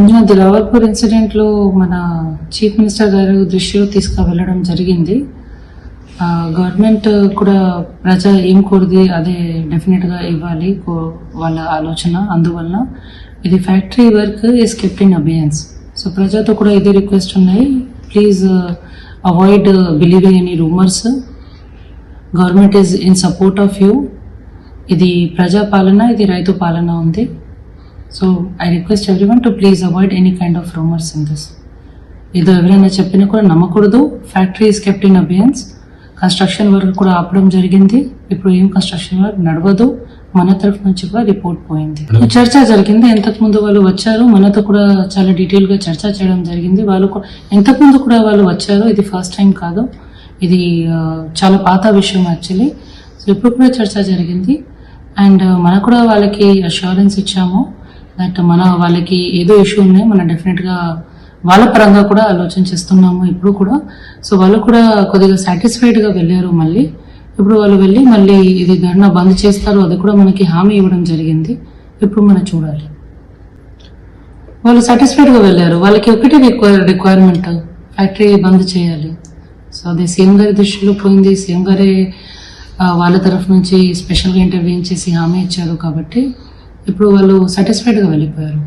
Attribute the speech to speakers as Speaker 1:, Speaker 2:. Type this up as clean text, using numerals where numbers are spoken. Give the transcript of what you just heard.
Speaker 1: అది రావల్పూర్ ఇన్సిడెంట్ లో మన చీఫ్ మినిస్టర్ గారు దృష్టిలో తీసుకువెళ్ళడం జరిగింది. గవర్నమెంట్ కూడా ప్రజ ఏం కోరిది అదే డెఫినెట్ గా ఇవ్వాలి వాళ్ళ ఆలోచన. అందువల్ల ఇది factory work is kept in abeyance. So ప్రజలతో కూడా ఇదే రిక్వెస్ట్ ఉన్నాయి, please avoid believing any rumours. Government is in support of you. ఇది ప్రజా పాలన, ఇది రైతు పాలన ఉంది. So I request everyone to please avoid any kind of rumours in this. ఏదో ఎవరైనా చెప్పినా కూడా నమ్మకూడదు. Factory is kept in abeyance. Construction work కూడా ఆపడం జరిగింది. ఇప్పుడు ఏం కన్స్ట్రక్షన్ వర్క్ నడవదు. మన తరఫు నుంచి కూడా రిపోర్ట్ పోయింది. చర్చ జరిగింది. ఇంతకు ముందు వాళ్ళు వచ్చారు, మనతో కూడా చాలా డీటెయిల్ గా చర్చ చేయడం జరిగింది. వాళ్ళు ఇంతకు ముందు కూడా వాళ్ళు వచ్చారు. ఇది ఫస్ట్ టైం కాదు, ఇది చాలా పాత విషయం యాక్చువల్లీ. సో ఇప్పుడు కూడా చర్చ జరిగింది. అండ్ మనం కూడా వాళ్ళకి అష్యూరెన్స్ ఇచ్చాము దట్ వాళ్ళకి ఏదో ఇష్యూ ఉన్నాయి, మనం డెఫినెట్ గా వాళ్ళ పరంగా కూడా ఆలోచన చేస్తున్నాము ఇప్పుడు కూడా. సో వాళ్ళు కూడా కొద్దిగా సాటిస్ఫైడ్ గా వెళ్ళారు. మళ్ళీ ఇప్పుడు వాళ్ళు వెళ్ళి మళ్ళీ ఇది ధర్నా బంద్ చేస్తారు, అది కూడా మనకి హామీ ఇవ్వడం జరిగింది. ఇప్పుడు మనం చూడాలి. వాళ్ళు సాటిస్ఫైడ్ గా వెళ్ళారు. వాళ్ళకి ఒకటి రిక్వైర్మెంట్, ఫ్యాక్టరీ బంద్ చేయాలి. సో అది సీఎం గారి దృష్టిలో పోయింది. సీఎం గారే వాళ్ళ తరఫు నుంచి స్పెషల్గా ఇంటర్వ్యూ చేసి హామీ ఇచ్చారు కాబట్టి ఇప్పుడు వాళ్ళు సాటిస్ఫైడ్ గా వెళ్ళిపోయారు.